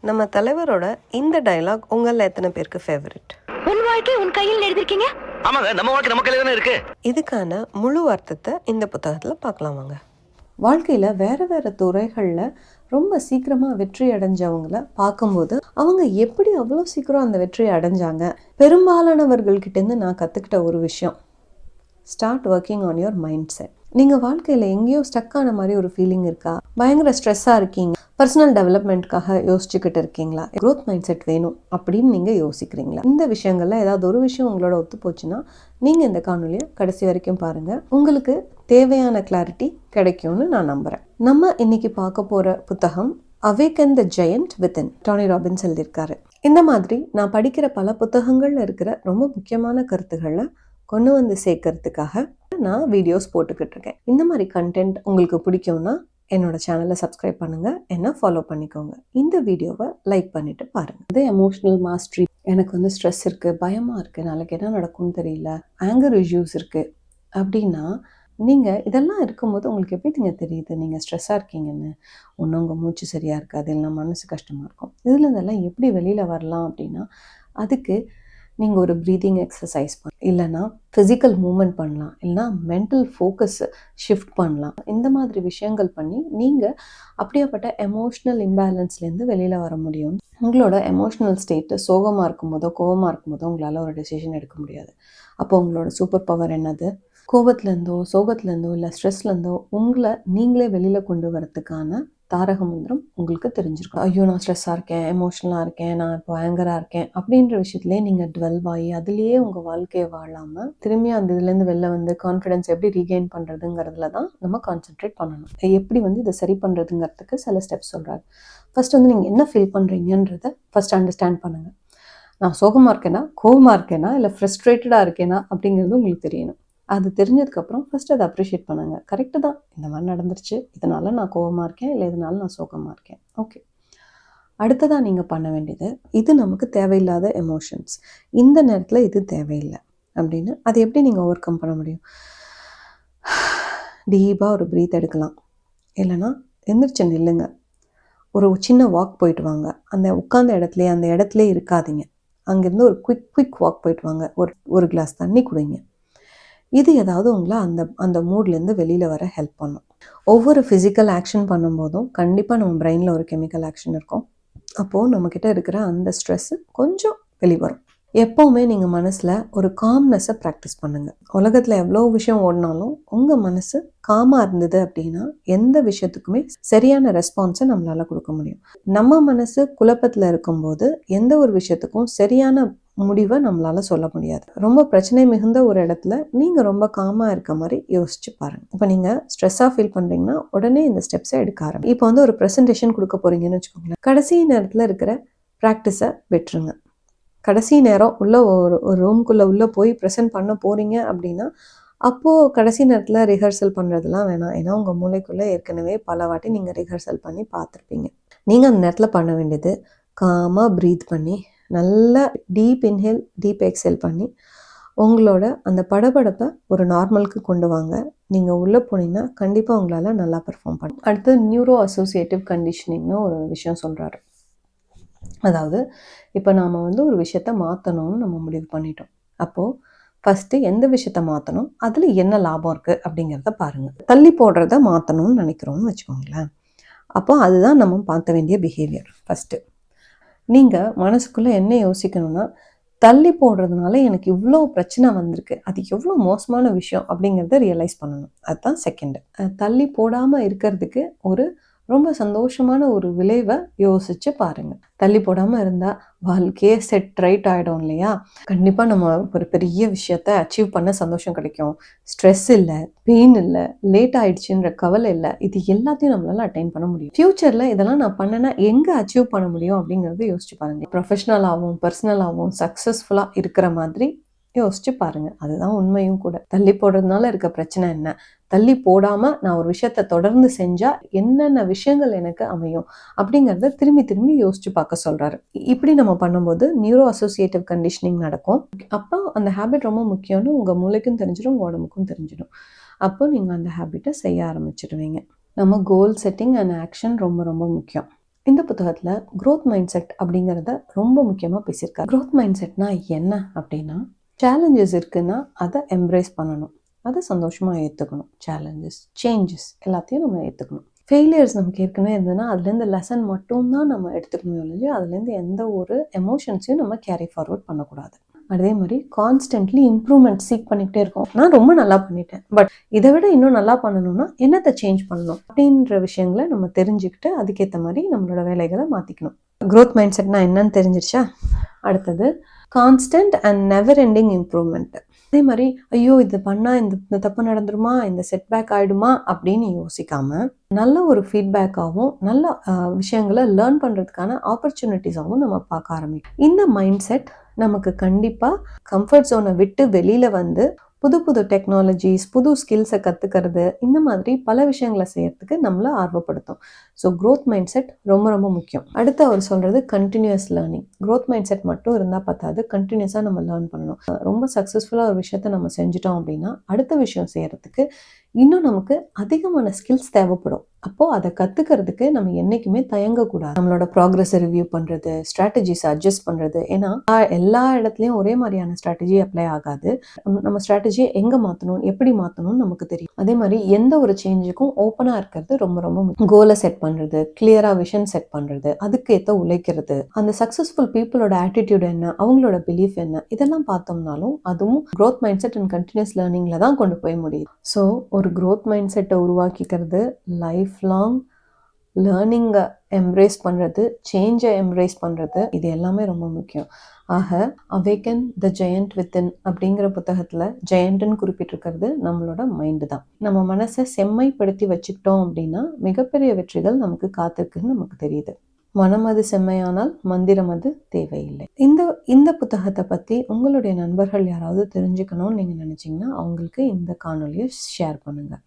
நம்ம தலைவரோட இந்த டயலாக் உங்கள எத்தனை பேருக்கு ஃபேவரட்? உன் வாழ்க்கை உன் கையில் எழுதிருக்கீங்க. ஆமாங்க, நம்ம வாழ்க்கை நம்ம கையில தானே இருக்கு. இதுக்கான முழு அர்த்தத்தை இந்த புத்தகத்துல பார்க்கலாம் வாங்க. வாழ்க்கையில் வேறு வேறு துறைகளில் ரொம்ப சீக்கிரமாக வெற்றி அடைஞ்சவங்கள பார்க்கும்போது அவங்க எப்படி அவ்வளோ சீக்கிரம் அந்த வெற்றியை அடைஞ்சாங்க? பெரும்பாலானவர்கள்கிட்டேருந்து நான் கற்றுக்கிட்ட ஒரு விஷயம், start working on your mind set. நீங்கள் வாழ்க்கையில் எங்கேயோ ஸ்டக் ஆன மாதிரி ஒரு ஃபீலிங் இருக்கா? பயங்கர ஸ்ட்ரெஸ்ஸாக இருக்கீங்க, பர்சனல் டெவலப்மெண்ட்காக யோசிச்சுக்கிட்டு இருக்கீங்களா? க்ரோத் மைண்ட் செட் வேணும் அப்படின்னு நீங்கள் யோசிக்கிறீங்களா? இந்த விஷயங்கள்ல ஏதாவது ஒரு விஷயம் உங்களோட ஒத்து போச்சுன்னா நீங்கள் இந்த காணொலியை கடைசி வரைக்கும் பாருங்கள். உங்களுக்கு தேவையான கிளாரிட்டி கிடைக்கும்னு நான் நம்புகிறேன். நம்ம இன்னைக்கு பார்க்க போகிற புத்தகம் அவேக்கன் த ஜெயண்ட் வித்தின், டானி ராபின்ஸ் எழுதியிருக்காரு. இந்த மாதிரி நான் படிக்கிற பல புத்தகங்கள்ல இருக்கிற ரொம்ப முக்கியமான கருத்துக்களை கொண்டு வந்து சேர்க்கறதுக்காக நான் வீடியோஸ் போட்டுக்கிட்டு இருக்கேன். இந்த மாதிரி கண்டென்ட் உங்களுக்கு பிடிக்கும்னா என்னோட சேனலை சப்ஸ்கிரைப் பண்ணுங்க, என்ன ஃபாலோ பண்ணிக்கோங்க, இந்த வீடியோவை லைக் பண்ணிட்டு பாருங்க. இது எமோஷனல் மாஸ்டரி. எனக்கு ஸ்ட்ரெஸ் இருக்கு, பயமா இருக்கு, நாளைக்கு என்ன நடக்கும்னு தெரியல, ஆங்கர் இஷ்யூஸ் இருக்கு அப்படின்னா நீங்கள் இதெல்லாம் இருக்கும்போது உங்களுக்கு எப்படி தெரியுது நீங்கள் ஸ்ட்ரெஸ்ஸாக இருக்கீங்கன்னு? ஒன்று உங்கள் மூச்சு சரியாக இருக்காது, இல்லைனா மனசு கஷ்டமாக இருக்கும். இதில் இதெல்லாம் எப்படி வெளியில் வரலாம் அப்படின்னா, அதுக்கு நீங்கள் ஒரு ப்ரீதிங் எக்ஸசைஸ் இல்லைனா ஃபிசிக்கல் மூமெண்ட் பண்ணலாம், இல்லைனா மென்டல் ஃபோக்கஸ் ஷிஃப்ட் பண்ணலாம். இந்த மாதிரி விஷயங்கள் பண்ணி நீங்கள் அப்படியாப்பட்ட எமோஷ்னல் இம்பேலன்ஸ்லேருந்து வெளியில் வர முடியும். உங்களோட எமோஷ்னல் ஸ்டேட்டு சோகமாக இருக்கும்போதோ கோபமாக இருக்கும்போதோ உங்களால் ஒரு டெசிஷன் எடுக்க முடியாது. அப்போ உங்களோட சூப்பர் பவர் என்னது? கோபத்துலேருந்தோ சோகத்துலேருந்தோ இல்லை ஸ்ட்ரெஸ்லேருந்தோ உங்களை நீங்களே வெளியில் கொண்டு வரத்துக்கான தாரக மந்திரம் உங்களுக்கு தெரிஞ்சிருக்கும். ஐயோ நான் ஸ்ட்ரெஸ்ஸாக இருக்கேன், எமோஷ்னலாக இருக்கேன், நான் இப்போ ஆங்கராக இருக்கேன் அப்படின்ற விஷயத்துலேயே நீங்கள் டுவெல்வ் ஆகி அதுலேயே உங்கள் வாழ்க்கையை வாழாமல் திரும்பி அந்த இதுலேருந்து வெளில வந்து கான்ஃபிடென்ஸ் எப்படி ரீகெயின் பண்ணுறதுங்கிறதுல தான் நம்ம கான்சென்ட்ரேட் பண்ணணும். எப்படி இதை சரி பண்ணுறதுங்கிறதுக்கு சில ஸ்டெப்ஸ் சொல்கிறாரு. ஃபர்ஸ்ட் நீங்கள் என்ன ஃபீல் பண்ணுறீங்கன்றதை ஃபர்ஸ்ட் அண்டர்ஸ்டாண்ட் பண்ணுங்கள். நான் சோகமாக இருக்கேனா, கோபமாக இருக்கேனா, இல்லை ஃப்ரஸ்ட்ரேட்டடாக இருக்கேனா அப்படிங்கிறது உங்களுக்கு தெரியணும். அது தெரிஞ்சதுக்கப்புறம் ஃபர்ஸ்ட் அதை அப்ரிஷியேட் பண்ணுங்க. கரெக்டு தான், இந்த மாதிரி நடந்துருச்சு, இதனால நான் கோபமாக இருக்கேன், இல்லை இதனால நான் சோகமாக இருக்கேன். ஓகே, அடுத்ததான் நீங்கள் பண்ண வேண்டியது, இது நமக்கு தேவையில்லாத எமோஷன்ஸ், இந்த நேரத்தில் இது தேவையில்லை அப்படின்னு அதை எப்படி நீங்கள் ஓவர் கம் பண்ண முடியும்? டீப்பாக ஒரு ப்ரீத் எடுக்கலாம், இல்லைனா எந்திரிச்சு நில்லுங்க, ஒரு சின்ன வாக் போயிட்டு வாங்க. அந்த உட்கார்ந்த அந்த இடத்துலே இருக்காதீங்க, அங்கேருந்து ஒரு குவிக் வாக் போயிட்டு வாங்க. ஒரு கிளாஸ் தண்ணி குடிங்க. இது ஏதாவது உங்களை அந்த மூட்லேருந்து வெளியில் வர ஹெல்ப் பண்ணும். ஒவ்வொரு ஃபிசிக்கல் ஆக்ஷன் பண்ணும்போதும் கண்டிப்பாக நம்ம பிரெயினில் ஒரு கெமிக்கல் ஆக்ஷன் இருக்கும். அப்போது நம்மக்கிட்ட இருக்கிற அந்த ஸ்ட்ரெஸ்ஸு கொஞ்சம் வெளிவரும். எப்போவுமே நீங்கள் மனசில் ஒரு காம்னஸை ப்ராக்டிஸ் பண்ணுங்கள். உலகத்தில் எவ்வளோ விஷயம் ஓடினாலும் உங்கள் மனசு காமாக இருந்தது அப்படின்னா எந்த விஷயத்துக்குமே சரியான ரெஸ்பான்ஸை நம்மளால் கொடுக்க முடியும். நம்ம மனசு குழப்பத்தில் இருக்கும்போது எந்த ஒரு விஷயத்துக்கும் சரியான முடிவை நம்மளால சொல்ல முடியாது. ரொம்ப பிரச்சனை மிகுந்த ஒரு இடத்துல நீங்கள் ரொம்ப காமாக இருக்க மாதிரி யோசிச்சு பாருங்கள். இப்போ நீங்கள் ஸ்ட்ரெஸ்ஸாக ஃபீல் பண்ணுறீங்கன்னா உடனே இந்த ஸ்டெப்ஸை எடுக்க ஆரம்பிங்க. இப்போ ஒரு ப்ரெசன்டேஷன் கொடுக்க போகிறீங்கன்னு வச்சுக்கோங்களேன். கடைசி நேரத்தில் இருக்கிற ப்ராக்டிஸை விட்டுருங்க. கடைசி நேரம் ஒரு ரூம்குள்ளே உள்ளே போய் ப்ரெசென்ட் பண்ண போகிறீங்க அப்படின்னா அப்போது கடைசி நேரத்தில் ரிஹர்சல் பண்ணுறதுலாம் வேணாம். ஏன்னா உங்கள் மூளைக்குள்ளே ஏற்கனவே பல வாட்டி நீங்கள் ரிஹர்சல் பண்ணி பார்த்துருப்பீங்க. நீங்கள் அந்த நேரத்தில் பண்ண வேண்டியது காமாக ப்ரீத் பண்ணி நல்லா டீப் இன்ஹேல் டீப் எக்ஸேல் பண்ணி உங்களோட அந்த படபடப்பை ஒரு நார்மலுக்கு கொண்டு வாங்க. நீங்கள் உள்ளே போனீங்கன்னா கண்டிப்பாக உங்களால் நல்லா பெர்ஃபார்ம் பண்ணணும். அடுத்து நியூரோ அசோசியேட்டிவ் கண்டிஷனிங்னு ஒரு விஷயம் சொல்கிறாரு. அதாவது இப்போ நாம் ஒரு விஷயத்த மாற்றணும்னு நம்ம முடிவு பண்ணிட்டோம். அப்போது ஃபஸ்ட்டு எந்த விஷயத்த மாற்றணும், அதில் என்ன லாபம் இருக்குது அப்படிங்கிறத பாருங்கள். தள்ளி போடுறத மாற்றணும்னு நினைக்கிறோன்னு வச்சுக்கோங்களேன். அப்போ அதுதான் நம்ம பார்க்க வேண்டிய பிஹேவியர். ஃபஸ்ட்டு நீங்கள் மனசுக்குள்ளே என்ன யோசிக்கணும்னா, தள்ளி போடுறதுனால எனக்கு இவ்வளோ பிரச்சனை வந்திருக்கு, அது எவ்வளோ மோசமான விஷயம் அப்படிங்கிறத ரியலைஸ் பண்ணணும். அதுதான் செகண்டு. தள்ளி போடாமல் இருக்கிறதுக்கு ஒரு ரொம்ப சந்தோஷமான ஒரு விளைவை யோசிச்சு பாருங்கள். தள்ளி போடாமல் இருந்தால் வாழ்க்கையே செட் ரைட் ஆகிடும் இல்லையா? கண்டிப்பாக நம்ம ஒரு பெரிய விஷயத்த அச்சீவ் பண்ண சந்தோஷம் கிடைக்கும். ஸ்ட்ரெஸ் இல்லை, பெயின் இல்லை, லேட் ஆகிடுச்சுன்ற கவலை இல்லை. இது எல்லாத்தையும் நம்மளால் அட்டைன் பண்ண முடியும். ஃப்யூச்சரில் இதெல்லாம் நான் பண்ணேன்னா எங்கே அச்சீவ் பண்ண முடியும் அப்படிங்கிறத யோசிச்சு பாருங்கள். ப்ரொஃபஷ்னலாகவும் பர்சனலாகவும் சக்ஸஸ்ஃபுல்லாக இருக்கிற மாதிரி யோசிச்சு பாருங்கள். அதுதான் உண்மையும் கூட. தள்ளி போடுறதுனால இருக்க பிரச்சனை என்ன, தள்ளி போடாமல் நான் ஒரு விஷயத்த தொடர்ந்து செஞ்சால் என்னென்ன விஷயங்கள் எனக்கு அமையும் அப்படிங்கிறத திரும்பி திரும்பி யோசிச்சு பார்க்க சொல்கிறாரு. இப்படி நம்ம பண்ணும்போது நியூரோ அசோசியேட்டிவ் கண்டிஷனிங் நடக்கும். அப்போ அந்த ஹேபிட் ரொம்ப முக்கியம்னு உங்கள் மூளைக்கும் தெரிஞ்சிடும், உங்கள் உடம்புக்கும் தெரிஞ்சிடும். அப்போ நீங்கள் அந்த ஹேபிட்டை செய்ய ஆரம்பிச்சிடுவீங்க. நம்ம கோல் செட்டிங் அண்ட் ஆக்ஷன் ரொம்ப ரொம்ப முக்கியம். இந்த புத்தகத்தில் growth மைண்ட் செட் அப்படிங்கிறத ரொம்ப முக்கியமாக பேசியிருக்காரு. growth மைண்ட் செட்னா என்ன அப்படின்னா, சேலஞ்சஸ் இருக்குன்னா அதை எம்ப்ரேஸ் பண்ணணும், அதை சந்தோஷமாக ஏற்றுக்கணும். சேலஞ்சஸ், சேஞ்சஸ் எல்லாத்தையும் நம்ம ஏற்றுக்கணும். ஃபெயிலியர்ஸ் நமக்கு ஏற்கனவே இருந்ததுன்னா அதுலேருந்து லெசன் மட்டும்தான் நம்ம எடுத்துக்கணும் இல்லையா, அதுலேருந்து எந்த ஒரு எமோஷன்ஸையும் நம்ம கேரி ஃபார்வர்ட் பண்ணக்கூடாது. அதே மாதிரி கான்ஸ்டன்ட்லி இம்ப்ரூவ்மெண்ட் சீக் பண்ணிக்கிட்டே இருக்கோம். நான் ரொம்ப நல்லா பண்ணிட்டேன், பட் இதை விட இன்னும் நல்லா பண்ணணும்னா என்னத்தை சேஞ்ச் பண்ணணும் அப்படின்ற விஷயங்களை நம்ம தெரிஞ்சுக்கிட்டு அதுக்கேற்ற மாதிரி நம்மளோட வேலைகளை மாற்றிக்கணும். growth மைண்ட் செட்னா என்னன்னு தெரிஞ்சிருச்சா? அடுத்தது constant and never ending improvement. அதே மாதிரி ஐயோ இது பண்ணால் இந்த தப்பு நடந்துருமா, இந்த செட்பேக் ஆகிடுமா அப்படின்னு யோசிக்காம நல்ல ஒரு ஃபீட்பேக்காகவும் நல்ல விஷயங்களை லேர்ன் பண்ணுறதுக்கான ஆப்பர்ச்சுனிட்டிஸாகவும் நம்ம பார்க்க ஆரம்பிக்கும். இந்த மைண்ட் செட் நமக்கு கண்டிப்பாக கம்ஃபர்ட் ஜோனை விட்டு வெளியில் வந்து புது புது டெக்னாலஜிஸ், புது ஸ்கில்ஸை கற்றுக்கிறது, இந்த மாதிரி பல விஷயங்களை செய்யறதுக்கு நம்மளை ஆர்வப்படுத்தும். ஸோ growth மைண்ட் செட் ரொம்ப ரொம்ப முக்கியம். அடுத்து அவர் சொல்கிறது continuous learning. growth mind set மட்டும் இருந்தால் பத்தாது, கண்டினியூஸாக நம்ம லேர்ன் பண்ணணும். ரொம்ப சக்ஸஸ்ஃபுல்லாக ஒரு விஷயத்த நம்ம செஞ்சுட்டோம் அப்படின்னா அடுத்த விஷயம் செய்யறதுக்கு இன்னும் நமக்கு அதிகமான ஸ்கில்ஸ் தேவைப்படும். அப்போது அதை கற்றுக்கிறதுக்கு நம்ம என்றைக்குமே தயங்கக்கூடாது. நம்மளோட ப்ராக்ரஸை ரிவ்யூ பண்ணுறது, ஸ்ட்ராட்டஜிஸை அட்ஜஸ்ட் பண்ணுறது. ஏன்னா எல்லா இடத்துலையும் ஒரே மாதிரியான ஸ்ட்ராட்டஜி அப்ளை ஆகாது. நம்ம ஸ்ட்ராட்டஜியை எங்கே மாற்றணும், எப்படி மாற்றணும்னு நமக்கு தெரியும். அதே மாதிரி எந்த ஒரு சேஞ்சுக்கும் ஓப்பனாக இருக்கிறது ரொம்ப ரொம்ப முக்கியம். கோலை செட் பண்ணுறது, கிளியராக விஷன் செட் பண்ணுறது, அதுக்கேற்ற உழைக்கிறது, அந்த சக்ஸஸ்ஃபுல் பீப்புளோட ஆட்டிடியூட் என்ன, அவங்களோட பிலீஃப் என்ன, இதெல்லாம் பார்த்தோம்னாலும் அதுவும் growth mind set and continuous லேர்னிங்கில் தான் கொண்டு போய் முடியும். ஸோ ஒரு growth மைண்ட் செட்டை உருவாக்கிக்கிறது, லைஃப் லாங் லேர்னிங்கை எம்ப்ரேஸ் பண்ணுறது, சேஞ்சை எம்ப்ரேஸ் பண்ணுறது, இது எல்லாமே ரொம்ப முக்கியம். ஆக அவேக்கன் த ஜெயண்ட் வித்தின் அப்படிங்கிற புத்தகத்தில் ஜெயண்ட்னு குறிப்பிட்டிருக்கிறது நம்மளோட மைண்டு தான். நம்ம மனசை செம்மைப்படுத்தி வச்சுக்கிட்டோம் அப்படின்னா மிகப்பெரிய வெற்றிகள் நமக்கு காத்திருக்குன்னு நமக்கு தெரியுது. மனம் அது செம்மையானால் மந்திரம் அது தேவையில்லை. இந்த புத்தகத்தை பற்றி உங்களுடைய நண்பர்கள் யாராவது தெரிஞ்சுக்கணும்னு நீங்கள் நினச்சிங்கன்னா அவங்களுக்கு இந்த காணொலியை ஷேர் பண்ணுங்கள்.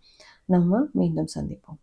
நம்ம மீண்டும் சந்திப்போம்.